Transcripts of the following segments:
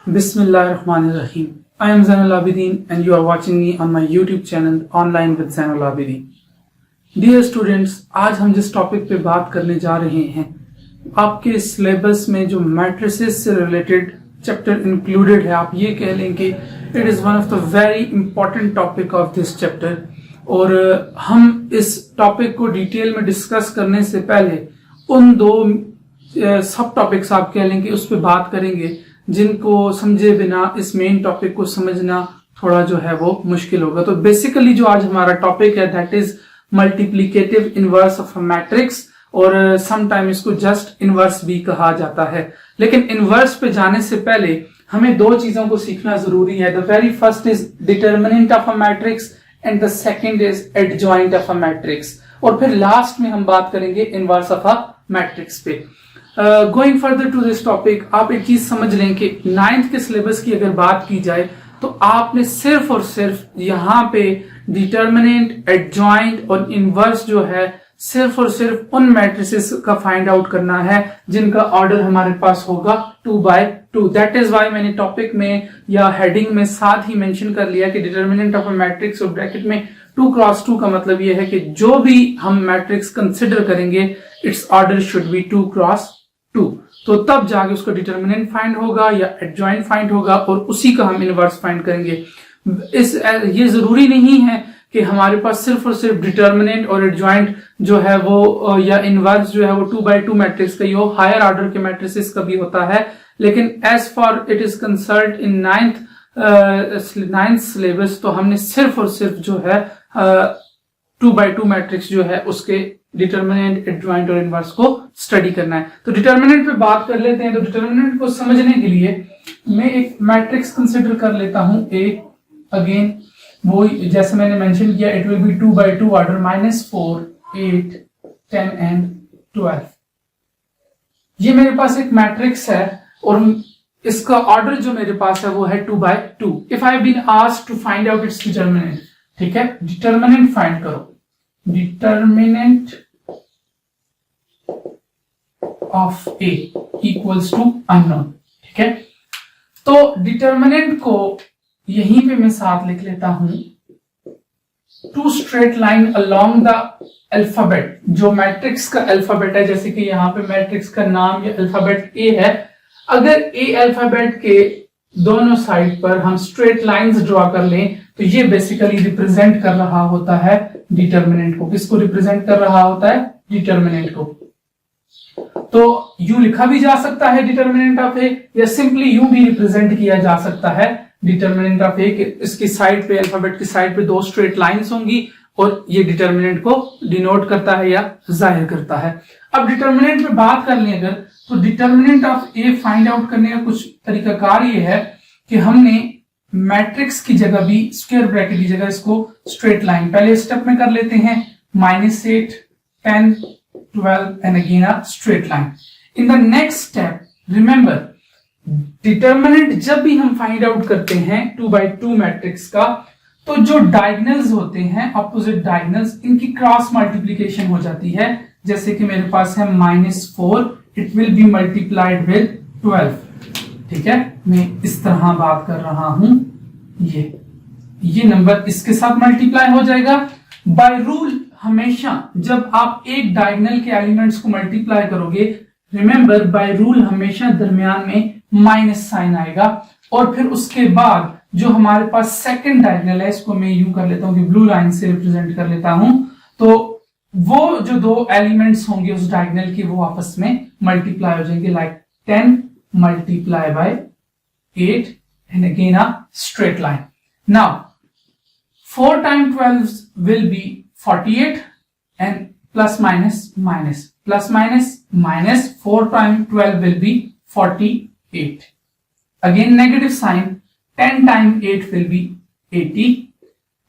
Bismillahirrahmanirrahim. I am Zainul Abidin and you are watching me on my YouTube channel Online with Zainul Abidin. Dear students, आज हम जिस topic पे बात करने जा रहे हैं, आपके सिलेबस में जो मैट्रिसेस से रिलेटेड चैप्टर इंक्लूडेड है, आप ये कह लें कि it is one of the very important topic of this chapter. और हम इस टॉपिक को डिटेल में डिस्कस करने से पहले उन दो सब टॉपिक्स आप कह लें कि उस पर बात करेंगे जिनको समझे बिना इस मेन टॉपिक को समझना थोड़ा जो है वो मुश्किल होगा। तो बेसिकली जो आज हमारा टॉपिक है that is multiplicative inverse of a matrix, और समटाइम इसको जस्ट इनवर्स भी कहा जाता है। लेकिन इनवर्स पे जाने से पहले हमें दो चीजों को सीखना जरूरी है। The very first is determinant of a matrix and the second is adjoint of a matrix, और फिर लास्ट में हम बात करेंगे इनवर्स ऑफ अ मैट्रिक्स पे। Going further to this topic, आप एक चीज समझ लें कि 9th के सिलेबस की अगर बात की जाए तो आपने सिर्फ और सिर्फ यहाँ पे डिटर्मिनेंट, एडजॉइंट और इनवर्स जो है सिर्फ और सिर्फ उन मैट्रिसेस का फाइंड आउट करना है जिनका ऑर्डर हमारे पास होगा 2 by 2। दैट इज वाई मैंने टॉपिक में या हेडिंग में साथ ही मेंशन कर लिया कि डिटर्मिनेंट ऑफ अ मैट्रिक्स और ब्रैकेट में 2 क्रॉस 2 का मतलब यह है कि जो भी हम मैट्रिक्स कंसिडर करेंगे it's order should be 2 cross 2। तो तब जाके उसका डिटर्मिनेंट फाइंड होगा या एडजॉइंट फाइंड होगा और उसी का हम इनवर्स फाइंड करेंगे। ये जरूरी नहीं है कि हमारे पास सिर्फ और सिर्फ डिटर्मिनेंट और एडजॉइंट जो है वो या इनवर्स जो है वो 2 by 2 मैट्रिक्स का ही हो, हायर ऑर्डर के मैट्रिसेस का भी होता है। लेकिन as for it is concerned in 9th syllabus तो हमने सिर्फ और सिर्फ जो है 2 by 2 मैट्रिक्स जो है उसके डिटर्मिनेंट, एडजॉइंट और इनवर्स को स्टडी करना है। तो डिटर्मिनेंट पे बात कर लेते हैं। तो डिटर्मिनेंट को समझने के लिए मैं एक मैट्रिक्स कंसिडर कर लेता हूं ए। अगेन वो जैसे मैंने मेंशन किया, it will be 2 by 2 order -4, 8, 10 and 12। ये मेरे पास एक मैट्रिक्स है और इसका ऑर्डर जो मेरे पास है वो है 2 by 2। If I have been asked to find out its determinant, ठीक है, डिटर्मिनेंट फाइंड करो। Determinant of A equals to unknown, ठीक है। तो डिटर्मिनेंट को यहीं पे मैं साथ लिख लेता हूं 2 straight line along the alphabet. जो मैट्रिक्स का अल्फाबेट है, जैसे कि यहां पे मैट्रिक्स का नाम या अल्फाबेट ए है, अगर ए अल्फाबेट के दोनों साइड पर हम स्ट्रेट लाइंस ड्रॉ कर लें तो ये बेसिकली रिप्रेजेंट कर रहा होता है डिटर्मिनेंट को। किसको रिप्रेजेंट कर रहा होता है? डिटर्मिनेंट को। तो यू लिखा भी जा सकता है डिटर्मिनेंट ऑफ ए, या सिंपली यू भी रिप्रेजेंट किया जा सकता है डिटर्मिनेंट ऑफ ए। इसकी साइड पे, अल्फाबेट की साइड पे 2 स्ट्रेट लाइंस होंगी और ये डिटर्मिनेंट को डिनोट करता है या जाहिर करता है। अब डिटर्मिनेंट पे बात कर लें अगर, तो determinant of A find out करने का कुछ तरीकाकार ये है कि हमने मैट्रिक्स की जगह भी स्क्वायर ब्रैकेट की जगह इसको स्ट्रेट लाइन पहले स्टेप में कर लेते हैं, -8, 10, 12 and again a straight line. In the next step, remember, determinant जब भी हम फाइंड आउट करते हैं 2 by 2 मैट्रिक्स का, तो जो डायगोनल्स होते हैं, अपोजिट डायगोनल्स, इनकी क्रॉस मल्टीप्लीकेशन हो जाती है। जैसे कि मेरे पास है -4, it will be multiplied with 12, ठीक है। मैं इस तरह बात कर रहा हूं, ये नंबर इसके साथ मल्टीप्लाई हो जाएगा। बाय रूल हमेशा जब आप एक डायगोनल के एलिमेंट्स को मल्टीप्लाई करोगे, रिमेंबर बाय रूल हमेशा दरमियान में माइनस साइन आएगा, और फिर उसके बाद जो हमारे पास सेकंड डायगोनल है, इसको मैं यूं कर लेता हूं कि ब्लू लाइन से रिप्रेजेंट कर लेता हूं, तो वो जो 2 एलिमेंट्स होंगे उस डायगोनल की वो आपस में मल्टीप्लाई हो जाएंगे, like 10 multiply by 8 and again a straight line. Now 4 times 12 will be 48 and plus minus 4 times 12 will be 48. Again negative sign, 10 times 8 will be 80.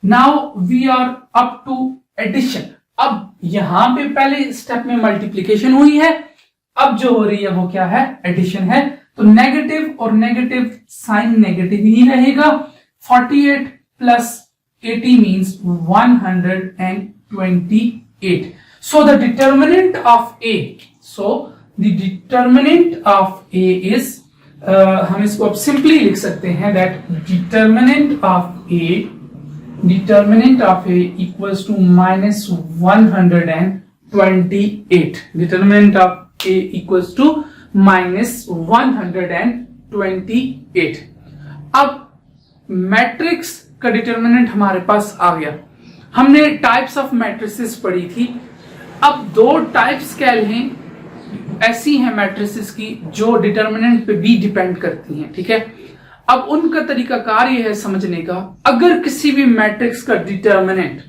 Now we are up to addition. अब यहां पे पहले step में multiplication हुई है, अब जो हो रही है वो क्या है? एडिशन है। तो नेगेटिव और नेगेटिव साइन नेगेटिव ही रहेगा। 48 plus 80 means 128. So the determinant of A is हम इसको अब सिंपली लिख सकते हैं that determinant of A equals to -128. Determinant of A equals to -128. अब मैट्रिक्स का डिटर्मिनेंट हमारे पास आ गया। हमने टाइप्स ऑफ मैट्रिसेस पढ़ी थी। अब दो टाइप्स क्या हैं, ऐसी हैं मैट्रिसेस की जो डिटर्मिनेंट पे भी डिपेंड करती हैं, ठीक है। अब उनका तरीका कार ये है समझने का, अगर किसी भी मैट्रिक्स का डिटर्मिनेंट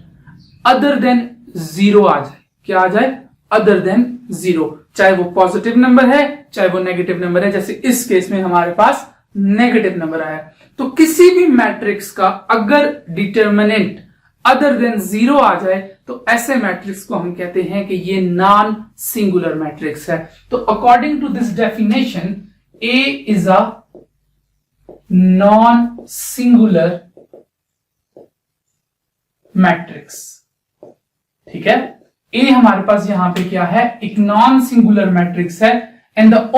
अदर देन 0 आ जाए, क्या आ जाए, अदर देन 0, चाहे वो पॉजिटिव नंबर है चाहे वो नेगेटिव नंबर है, जैसे इस केस में हमारे पास नेगेटिव नंबर आया, तो किसी भी मैट्रिक्स का अगर डिटर्मिनेंट अदर देन 0 आ जाए तो ऐसे मैट्रिक्स को हम कहते हैं कि ये नॉन सिंगुलर मैट्रिक्स है। तो according to this definition A is a non singular matrix, ठीक है। ए हमारे पास यहां पे क्या है, एक नॉन सिंगुलर मैट्रिक्स है। And the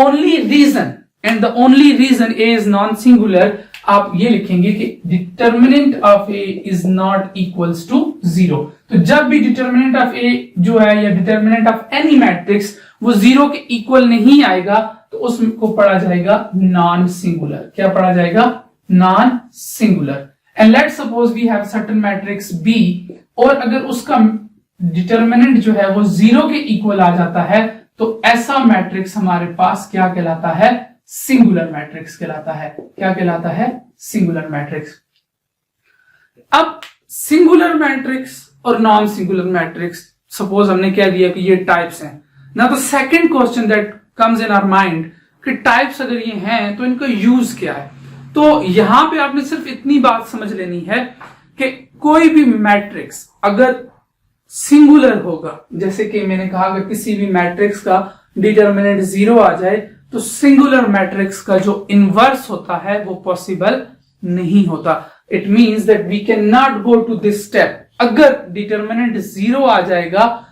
only reason A is non singular, आप ये लिखेंगे कि determinant of A is not equals to 0। तो जब भी डिटर्मिनेंट ऑफ ए जो है या डिटर्मिनेंट ऑफ एनी मैट्रिक्स वो 0 के इक्वल नहीं आएगा तो उसको पढ़ा जाएगा नॉन सिंगुलर। क्या पढ़ा जाएगा, non singular. And let's suppose we have certain matrix B, और अगर उसका डिटर्मिनेंट जो है वो 0 के इक्वल आ जाता है तो ऐसा मैट्रिक्स हमारे पास क्या कहलाता है, सिंगुलर मैट्रिक्स कहलाता है। क्या कहलाता है, सिंगुलर मैट्रिक्स। अब सिंगुलर मैट्रिक्स और नॉन सिंगुलर मैट्रिक्स, सपोज हमने कह दिया कि ये टाइप्स हैं ना, तो second question that comes in our mind कि टाइप्स अगर ये हैं तो इनका यूज क्या है। तो यहां पे आपने सिर्फ इतनी बात समझ लेनी है कि कोई भी मैट्रिक्स अगर सिंगुलर होगा, जैसे कि मैंने कहा अगर किसी भी मैट्रिक्स का डिटर्मिनेंट 0 आ जाए तो सिंगुलर मैट्रिक्स का जो इनवर्स होता है वो पॉसिबल नहीं होता। It means that we can not go to this step. अगर डिटर्मिनेंट 0 आ जाएगा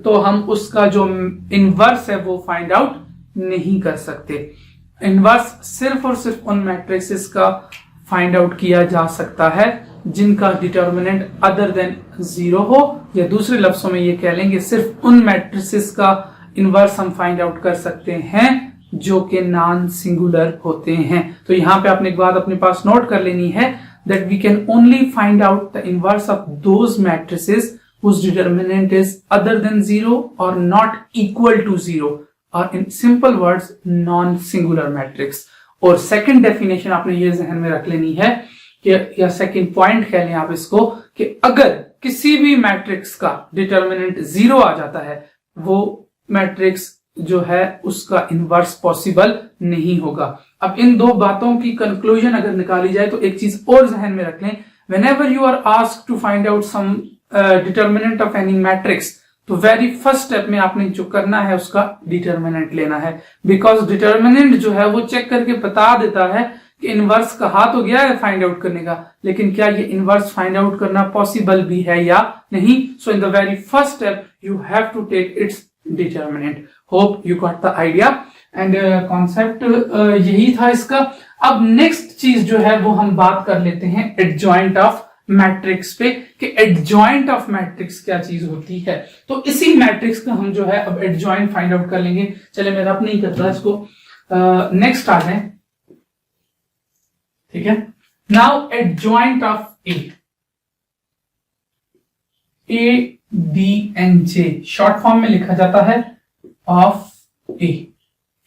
तो हम उसका जो इनवर्स है वो फाइंड आउट नहीं कर सकते। इनवर्स सिर्फ और सिर्फ उन मैट्रिक्सेस का फाइंड आउट किया जा सकता है जिनका डिटर्मिनेंट अदर देन 0 हो, या दूसरे लफ्जों में ये कह लेंगे सिर्फ उन मैट्रिसेस का इनवर्स हम फाइंड आउट कर सकते हैं जो कि नॉन सिंगुलर होते हैं। तो यहां पे आपने एक बात अपने पास नोट कर लेनी है that we can only find out the inverse of those matrices whose determinant is other than 0 or not equal to 0, or in simple words non-singular matrix। और second definition आपने ये जहन में रख लेनी है कि, या second point कह लें आप इसको, कि अगर किसी भी मैट्रिक्स का डिटर्मिनेंट 0 आ जाता है वो मैट्रिक्स जो है उसका इनवर्स पॉसिबल नहीं होगा। अब इन दो बातों की कंक्लूजन अगर निकाली जाए तो एक चीज और जहन में रख लें, whenever you are asked to find out some determinant of any matrix, तो वेरी फर्स्ट स्टेप में आपने जो करना है उसका डिटर्मिनेंट लेना है, बिकॉज डिटर्मिनेंट जो है वो चेक करके बता देता है कि इनवर्स कहा तो गया है फाइंड आउट करने का, लेकिन क्या ये इनवर्स फाइंड आउट करना पॉसिबल भी है या नहीं। So in the very first step you have to take its determinant. Hope you got the idea and concept यही था इसका। अब नेक्स्ट चीज जो है वो हम बात कर लेते हैं एडजॉइंट ऑफ मैट्रिक्स पे, कि एडजॉइंट ऑफ मैट्रिक्स क्या चीज होती है। तो इसी मैट्रिक्स का हम जो है अब एडजॉइंट फाइंड आउट कर लेंगे। चले मैं रब नहीं करता इसको, नेक्स्ट आ जाए, ठीक है। Now adjoint of A B and J short form में लिखा जाता है ऑफ ए।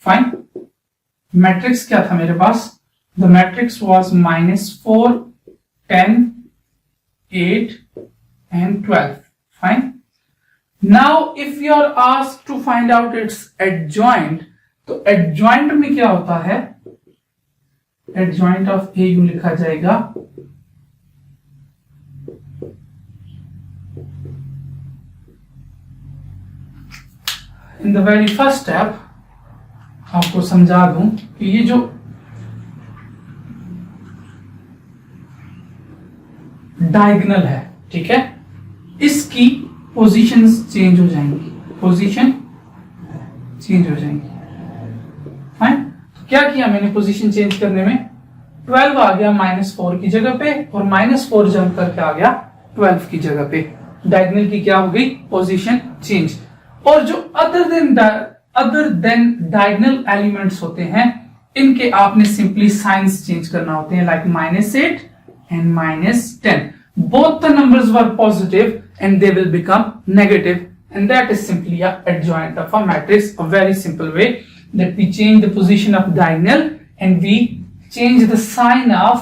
फाइन, मैट्रिक्स क्या था मेरे पास, the matrix was -4, 10, 8 and 12. Fine. Now if you are asked to find out its adjoint, तो adjoint में क्या होता है, adjoint of A यूं लिखा जाएगा in the very first step। आपको समझा दूं कि ये जो डायगोनल है, ठीक है, इसकी पोजीशंस चेंज हो जाएंगी, पोजीशन चेंज हो जाएंगी। फाइन, क्या किया मैंने पोजीशन चेंज करने में, 12 आ गया -4 की जगह पे और -4 जंप करके आ गया 12 की जगह पे। डायगोनल की क्या हो गई, पोजीशन चेंज। और जो अदर देन डायगोनल एलिमेंट्स होते हैं इनके आपने सिंपली साइंस चेंज करना होते हैं, like -8 and -10. Both the numbers were positive and they will become negative, and that is simply a adjoint of a matrix. A very simple way that we change the position of diagonal and we change the sign of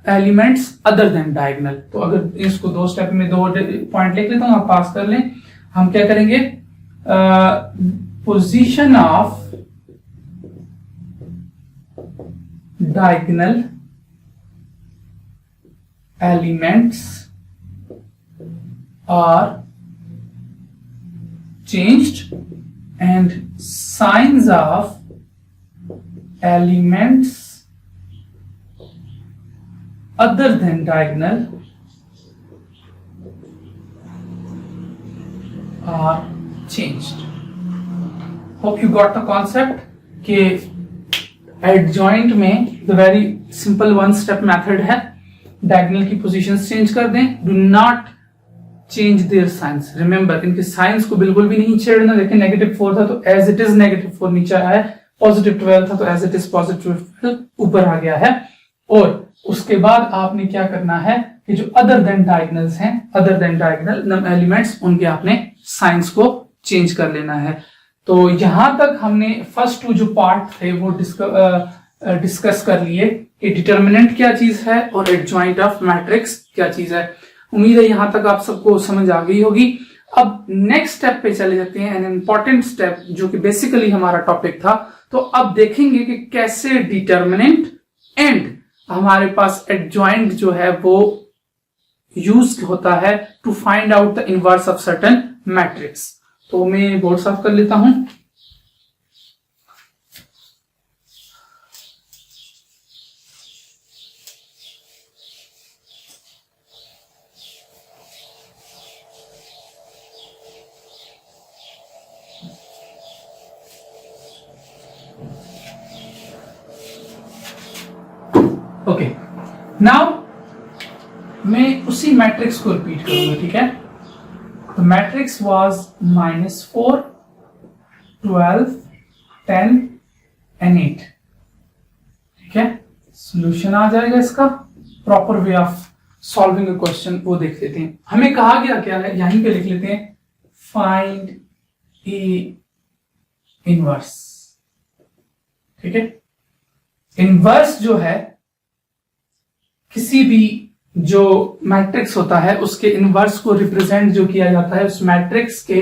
elements other than diagonal. तो अगर इसको दो step में दो point लिख लेता हूं, आप पास कर लें। हम क्या करेंगे, position of diagonal elements are changed and signs of elements other than diagonal are changed. Hope you got the concept कि एडजॉइंट में the very simple one step method है, डायगोनल की पोजीशंस चेंज कर दें, do not change their science. Remember इनके science को बिल्कुल भी नहीं छेड़ना। देखिए -4 था तो एज इट इज -4 नीचे आया है, +12 था तो एज इट इज +12 ऊपर आ गया है। और उसके बाद आपने क्या करना है कि जो अदर देन डायगोनल्स हैं, अदर देन डायगोनल एलिमेंट्स, उनके आपने साइंस को चेंज कर लेना है। तो यहां तक हमने फर्स्ट टू जो पार्ट थे वो डिस्कस कर लिए कि डिटर्मिनेंट क्या चीज है और एडजॉइंट ऑफ मैट्रिक्स क्या चीज है। उम्मीद है यहां तक आप सबको समझ आ गई होगी। अब नेक्स्ट स्टेप पे चले जाते हैं, एन इंपॉर्टेंट स्टेप जो कि बेसिकली हमारा टॉपिक था। तो अब देखेंगे कि कैसे डिटर्मिनेंट एंड हमारे पास एडजॉइंट जो है वो यूज होता है to find out the inverse of certain matrix. तो मैं बोर्ड साफ कर लेता हूं। ओके, नाउ मैं उसी मैट्रिक्स को रिपीट करूंगा, ठीक है। The matrix was -4, 12, 10 and 8, ठीक है। सॉल्यूशन आ जाएगा इसका, proper way of solving a question वो देख लेते हैं। हमें कहा गया क्या है, यहीं पे लिख लेते हैं, फाइंड ए इनवर्स, ठीक है। इनवर्स जो है किसी भी जो मैट्रिक्स होता है उसके इनवर्स को रिप्रेजेंट जो किया जाता है उस मैट्रिक्स के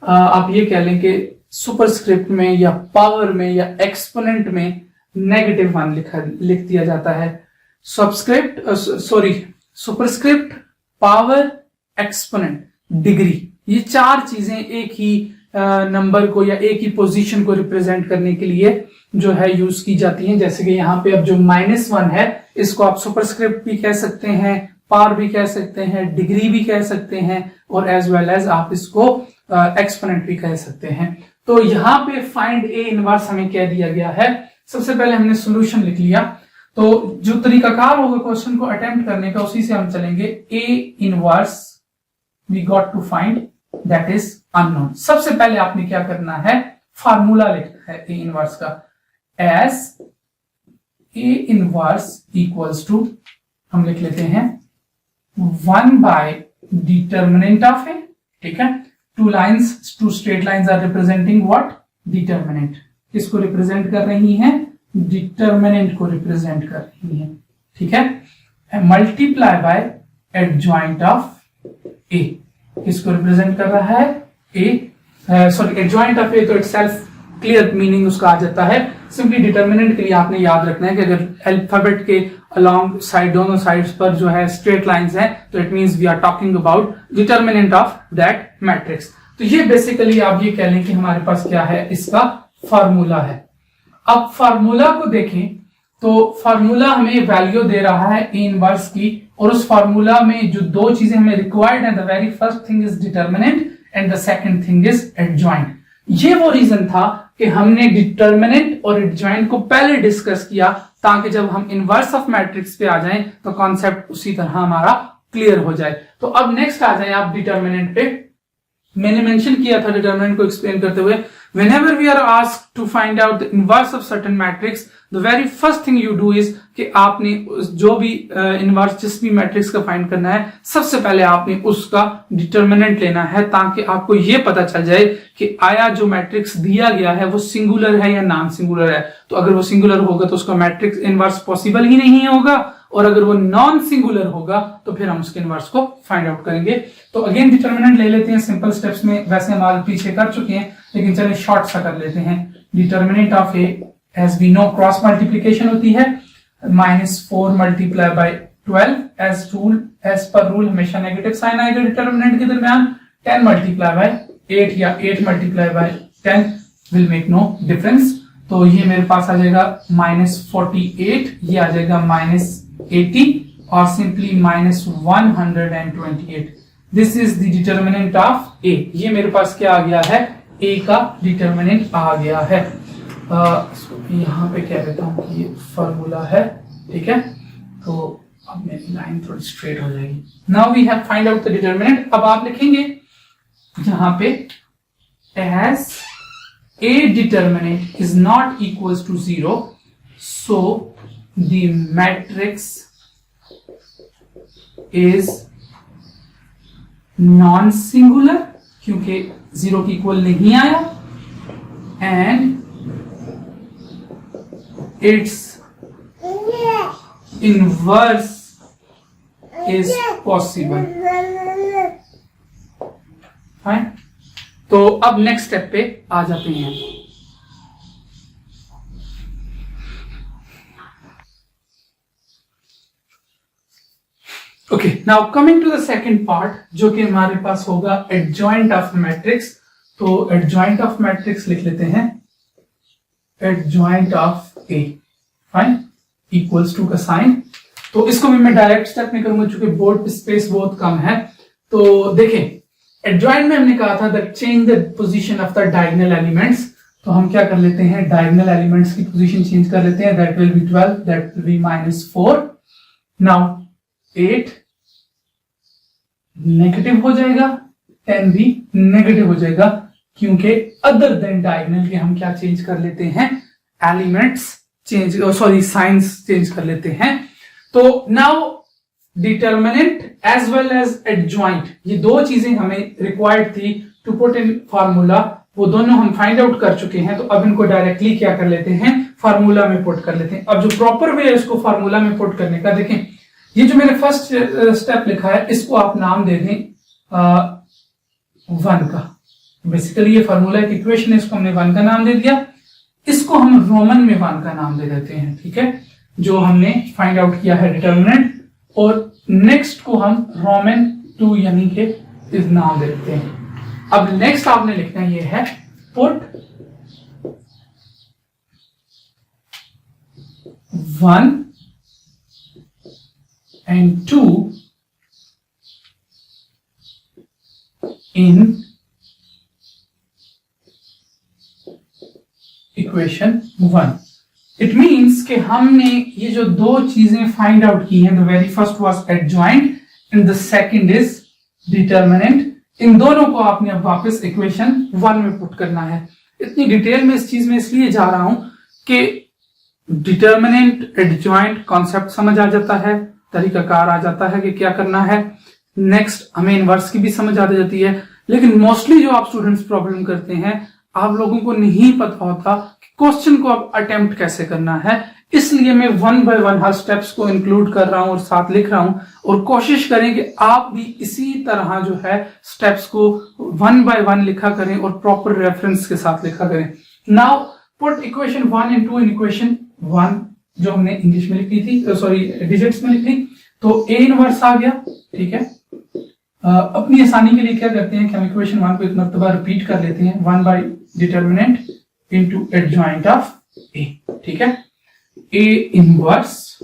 आप ये कह लें कि सुपरस्क्रिप्ट में या पावर में या एक्सपोनेंट में -1 लिख दिया जाता है। सुपरस्क्रिप्ट, पावर, एक्सपोनेंट, डिग्री, ये 4 चीजें एक ही नंबर को या एक ही पोजीशन को रिप्रेजेंट करने के लिए जो है यूज की जाती हैं। जैसे कि यहाँ पे अब जो -1 है इसको आप सुपरस्क्रिप्ट भी कह सकते हैं, पावर भी कह सकते हैं, डिग्री भी कह सकते हैं और एज वेल एज आप इसको एक्सपोनेंट भी कह सकते हैं। तो यहाँ पे फाइंड ए इनवर्स हमें कह दिया गया है। सबसे पहले हमने सोल्यूशन लिख लिया, तो जो तरीकाकार होगा क्वेश्चन को अटेम्प्ट करने का उसी से हम चलेंगे। A inverse we got to find, that is unknown. सबसे पहले आपने क्या करना है, फार्मूला लिखना है ए इनवर्स का, as A inverse equals to, हम लिख लेते हैं 1 बाय डिटर्मिनेंट ऑफ ए, ठीक है। Two straight lines are representing what, determinant. किसको रिप्रेजेंट कर रही हैं, डिटर्मिनेंट को रिप्रेजेंट कर रही हैं, ठीक है। मल्टीप्लाई बाय एडजॉइंट ऑफ ए, किसको रिप्रेजेंट कर रहा है, ए, सॉरी एडजॉइंट ऑफ ए तो इटसेल्फ क्लियर मीनिंग उसका आ जाता है। सिंपली डिटर्मिनेंट के लिए आपने याद रखना है कि अगर अल्फाबेट के अलोंग साइड, दोनों साइड्स पर जो है स्ट्रेट लाइंस हैं तो it means we are talking about determinant of that matrix. तो ये बेसिकली आप ये कह लें कि हमारे पास क्या है, इसका फार्मूला है। अब फार्मूला को देखें तो फार्मूला हमें वैल्यू दे रहा है ए इनवर्स की, और उस फार्मूला में जो 2 चीजें हमें रिक्वायर्ड है, the very first thing is determinant and the second thing is adjoint. ये वो रीजन था कि हमने डिटर्मिनेंट और एडजॉइंट को पहले डिस्कस किया, ताकि जब हम इनवर्स ऑफ मैट्रिक्स पे आ जाएं तो कॉन्सेप्ट उसी तरह हमारा क्लियर हो जाए। तो अब नेक्स्ट आ जाएं आप डिटर्मिनेंट पे। मैंने मेंशन किया था डिटर्मिनेंट को एक्सप्लेन करते हुए, whenever we are asked to find out the inverse of certain matrix, the very first thing you do is कि आपने जो भी इनवर्स जिस भी मैट्रिक्स का फाइंड करना है, सबसे पहले आपने उसका डिटर्मिनेंट लेना है, ताकि आपको ये पता चल जाए कि आया जो मैट्रिक्स दिया गया है वो सिंगुलर है या नॉन सिंगुलर है। तो अगर वो सिंगुलर होगा तो उसका मैट्रिक्स इनवर्स पॉसिबल ही नहीं होगा, और अगर वो नॉन सिंगुलर होगा तो फिर हम उसके इनवर्स को फाइंड आउट करेंगे। तो अगेन डिटर्मिनेंट ले लेते हैं सिंपल स्टेप्स में, वैसे हम आगे पीछे कर चुके हैं, लेकिन चलिए शॉर्ट सा कर लेते हैं। Determinant of A, as we know, cross multiplication होती है, -4 multiply by 12 as per rule हमेशा नेगेटिव साइन आएगा डिटर्मिनेंट के दरमियान। 10 मल्टीप्लाई बाय 8 या 8 multiply by 10 will make no difference. तो ये मेरे पास आ जाएगा -48, ये आ जाएगा -80 और simply -128। This is the determinant of A. ये मेरे पास क्या आ गया है, ए का डिटर्मिनेंट आ गया है। यहां पे कह देता हूं कि ये फॉर्मूला है, ठीक है। तो अब मेरी लाइन थोड़ी स्ट्रेट हो जाएगी। Now we have find out the determinant. अब आप लिखेंगे यहां पे as a determinant is not equals to 0, so the matrix is non-singular, क्योंकि 0 के इक्वल नहीं आया, and its inverse is possible. Fine. तो अब नेक्स्ट स्टेप पे आ जाते हैं। Okay, now coming to the second part, जो कि हमारे पास होगा एडजॉइंट ऑफ मैट्रिक्स। तो एडजॉइंट ऑफ मैट्रिक्स लिख लेते हैं, adjoint of A, fine, equals to का साइन। तो इसको भी मैं डायरेक्ट स्टेप में करूंगा, चूंकि बोर्ड पे स्पेस बहुत कम है। तो देखें, एडजॉइंट में हमने कहा था that change the position of the diagonal elements. तो हम क्या कर लेते हैं, डायगोनल एलिमेंट्स की पोजीशन चेंज कर लेते हैं। That will be 12, that will be -4। Now 8 negative हो जाएगा, 10 भी नेगेटिव हो जाएगा, क्योंकि अदर देन डायगोनल के हम क्या चेंज कर लेते हैं, elements change, sorry signs change कर लेते हैं। तो now determinant as well as adjoint, ये दो चीजें हमें रिक्वायर्ड थी टू पुट इन फार्मूला, वो दोनों हम फाइंड आउट कर चुके हैं। तो अब इनको डायरेक्टली क्या कर लेते हैं, फार्मूला में पुट कर लेते हैं। अब जो प्रॉपर वे है इसको फार्मूला में पुट करने का, देखें ये जो मैंने फर्स्ट स्टेप लिखा है, इसको आप नाम दे दें 1 का। बेसिकली ये फार्मूला एक इक्वेशन है, इसको हमने 1 का नाम दे दिया। इसको हम रोमन में 1 का नाम दे देते हैं, ठीक है, जो हमने फाइंड आउट किया है डिटर्मिनेंट। और नेक्स्ट को हम रोमन 2 यानी कि इस नाम दे देते हैं। अब नेक्स्ट आपने लिखना ये है put 1 and 2 in equation 1। It means कि हमने ये जो दो चीजें फाइंड आउट की हैं, the very first was adjoint and the second is determinant. इन दोनों को आपने अब वापस इक्वेशन 1 में पुट करना है। इतनी डिटेल में इस चीज में इसलिए जा रहा हूं कि डिटर्मिनेंट एडजॉइंट कॉन्सेप्ट समझ आ जाता है, तरीकाकार आ जाता है कि क्या करना है। नेक्स्ट हमें इनवर्स की भी समझ आ जाती है। लेकिन मोस्टली जो आप स्टूडेंट्स प्रॉब्लम करते हैं, आप लोगों को नहीं पता होता कि क्वेश्चन को अब अटेम्प्ट कैसे करना है। इसलिए मैं 1 बाय 1 हर स्टेप्स को इंक्लूड कर रहा हूं और साथ लिख रहा हूं, और कोशिश करें कि आप भी इसी तरह जो है स्टेप्स को 1 बाय 1 लिखा करें और प्रॉपर रेफरेंस के साथ लिखा करें। Now put equation 1 and 2 in equation 1, जो हमने इंग्लिश में लिखी थी, सॉरी डिजिट्स में लिख ली। तो ए इनवर्स आ गया, ठीक है। अपनी आसानी के लिए क्या करते हैं कि हम इक्वेशन 1 को एक मर्तबा रिपीट कर लेते हैं, 1 by determinant into adjoint of A, ठीक है। ए इनवर्स,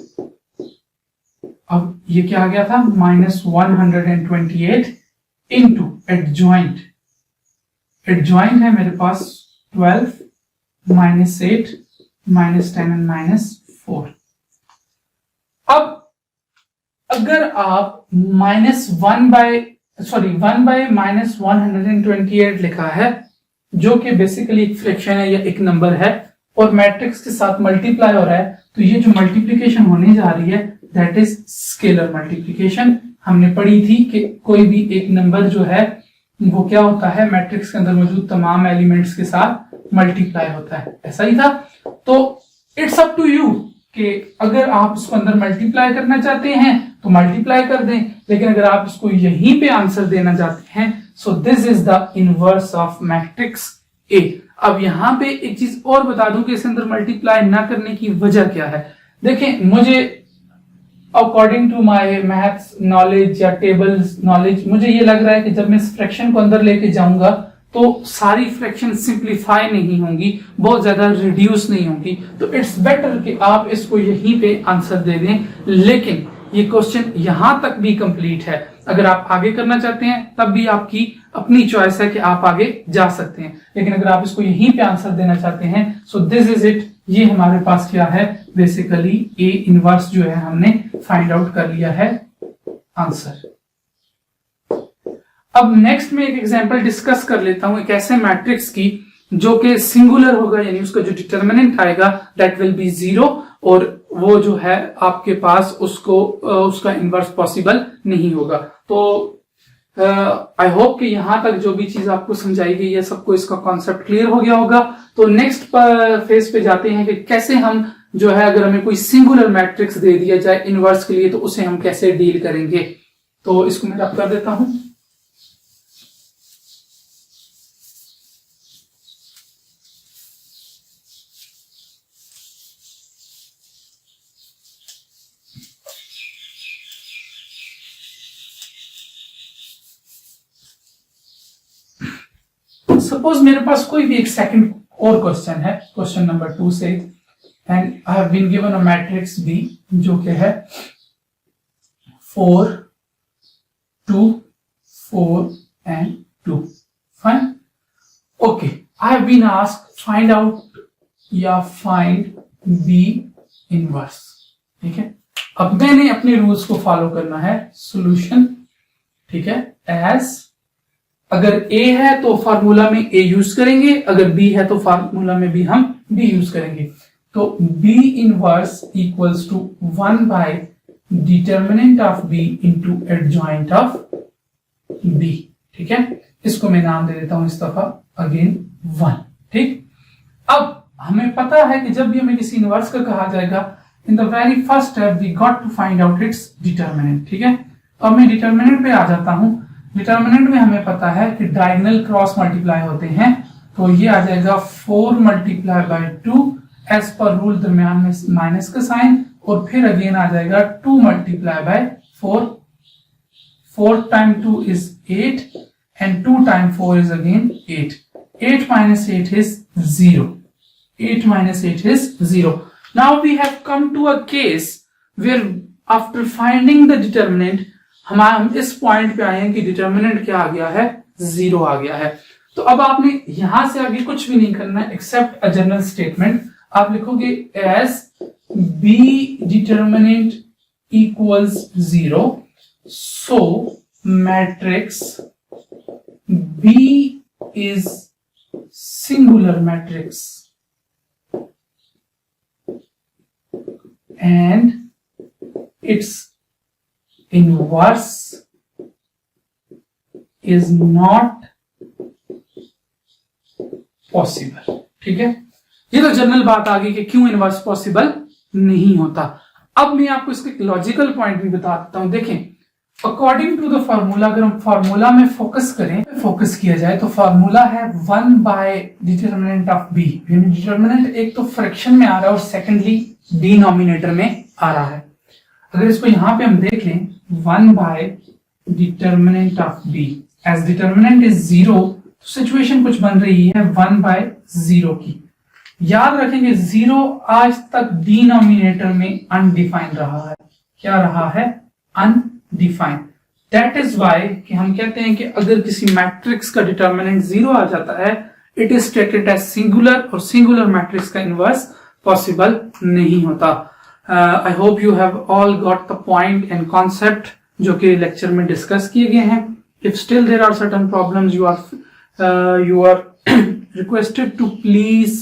अब ये क्या आ गया था, -128 इनटू एडजॉइंट एडजॉइंट है मेरे पास 12 -8 -10 एंड -4। अब अगर आप -1 बाय -128 लिखा है, जो कि बेसिकली एक फ्रैक्शन है या एक नंबर है, और मैट्रिक्स के साथ मल्टीप्लाई हो रहा है, तो ये जो मल्टीप्लिकेशन होने जा रही है दैट इज स्केलर मल्टीप्लिकेशन। हमने पढ़ी थी कि कोई भी एक नंबर जो है वो क्या होता है, मैट्रिक्स के अंदर मौजूद तमाम एलिमेंट्स के साथ मल्टीप्लाई होता है, ऐसा ही था। तो इट्स अप टू यू कि अगर आप इसको अंदर मल्टीप्लाई करना चाहते हैं तो मल्टीप्लाई कर दें, लेकिन अगर आप इसको यहीं पे आंसर देना चाहते हैं, so this is the inverse of matrix A. अब यहां पे एक चीज और बता दूं कि इसके अंदर मल्टीप्लाई ना करने की वजह क्या है। देखें, मुझे according to my maths knowledge या टेबल्स नॉलेज, मुझे ये लग रहा है कि जब मैं इस फ्रैक्शन को अंदर लेके जाऊंगा तो सारी फ्रैक्शन सिंप्लीफाई नहीं होंगी, बहुत ज्यादा रिड्यूस नहीं होंगी। तो इट्स बेटर कि आप इसको यहीं पे आंसर दे दें। लेकिन ये क्वेश्चन यहां तक भी कंप्लीट है, अगर आप आगे करना चाहते हैं तब भी आपकी अपनी चॉइस है कि आप आगे जा सकते हैं, लेकिन अगर आप इसको यहीं पे आंसर देना चाहते हैं, सो दिस इज इट। ये हमारे पास क्या है, बेसिकली ए इनवर्स जो है हमने फाइंड आउट कर लिया है आंसर। अब नेक्स्ट में एक एग्जांपल डिस्कस कर लेता हूं एक ऐसे मैट्रिक्स की जो कि सिंगुलर होगा, यानी उसका जो डिटरमिनेंट आएगा दैट विल बी 0, और वो जो है आपके पास उसको उसका इनवर्स पॉसिबल नहीं होगा। तो आई होप कि यहां तक जो भी चीज आपको समझाई गई है सबको इसका कॉन्सेप्ट क्लियर हो गया होगा। तो नेक्स्ट फेज पे जाते हैं कि कैसे हम जो है, अगर हमें कोई सिंगुलर मैट्रिक्स दे दिया जाए इनवर्स के लिए, तो उसे हम कैसे डील करेंगे। तो इसको मैं रब कर देता हूं। सपोज मेरे पास कोई भी एक सेकंड और क्वेश्चन है, क्वेश्चन नंबर 2 से, and I have been given a matrix B जो कि है 4 2 4 and 2। Fine, okay, I have been asked find out या फाइंड बी इनवर्स। ठीक है, अब मैंने अपने रूल्स को फॉलो करना है। सॉल्यूशन, ठीक है, एज अगर A है तो फार्मूला में A यूज करेंगे, अगर B है तो फार्मूला में भी हम B यूज करेंगे। तो B inverse equals to 1 by determinant of B into adjoint of B। ठीक है, इसको मैं नाम दे देता हूं इस दफा अगेन 1। ठीक, अब हमें पता है कि जब भी हमें किसी इनवर्स का कहा जाएगा, in the very first step we got to find out its determinant. ठीक है, तो अब मैं डिटर्मिनेंट पे आ जाता हूं। डिटर्मिनेंट में हमें पता है कि डायगोनल क्रॉस मल्टीप्लाई होते हैं, तो ये आ जाएगा 4 multiply by 2 as per rule, दरमियान में माइनस का साइन, और फिर अगेन आ जाएगा 2 multiply by 4। 4 time 2 is 8 and 2 time 4 is again 8। 8 minus 8 is 0. 8 minus 8 is 0. Now we have come to a case where after finding the determinant, हम इस point पे आए हैं कि डिटर्मिनेंट क्या आ गया है, 0 आ गया है। तो अब आपने यहां से आगे कुछ भी नहीं करना है एक्सेप्ट अ जनरल स्टेटमेंट। आप लिखोगे as B determinant equals 0, so matrix B is singular matrix and its inverse is not possible। ठीक है, ये तो जनरल बात आ गई कि क्यों इनवर्स पॉसिबल नहीं होता। अब मैं आपको इसके लॉजिकल पॉइंट भी बता देता हूं। देखें, अकॉर्डिंग टू द फार्मूला, अगर हम फार्मूला में फोकस करें, फोकस किया जाए, तो फार्मूला है 1 by determinant of B. Determinant एक तो फ्रैक्शन में आ रहा है और सेकेंडली डिनोमिनेटर में आ रहा है। अगर इसको यहां पे हम देख लें, 1 by determinant of B, as determinant is 0, तो सिचुएशन कुछ बन रही है 1 बाय 0 की। याद रखेंगे 0 आज तक डिनोमिनेटर में अनडिफाइंड रहा है। क्या रहा है? अनडिफाइंड। दैट इज वाई कि हम कहते हैं कि अगर किसी मैट्रिक्स का डिटर्मिनेंट 0 आ जाता है, it is treated as singular, और सिंगुलर मैट्रिक्स का इनवर्स पॉसिबल नहीं होता। I hope you have all got the point and concept जो कि लेक्चर में डिस्कस किए गए हैं। If still there are certain problems, you are requested to please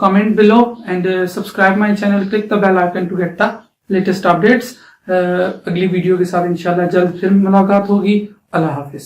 comment below and subscribe my channel, click the bell icon to get the latest updates। अगली video के साथ इंशाल्लाह जल्द फिर मुलाकात होगी। अल्लाह हाफिज।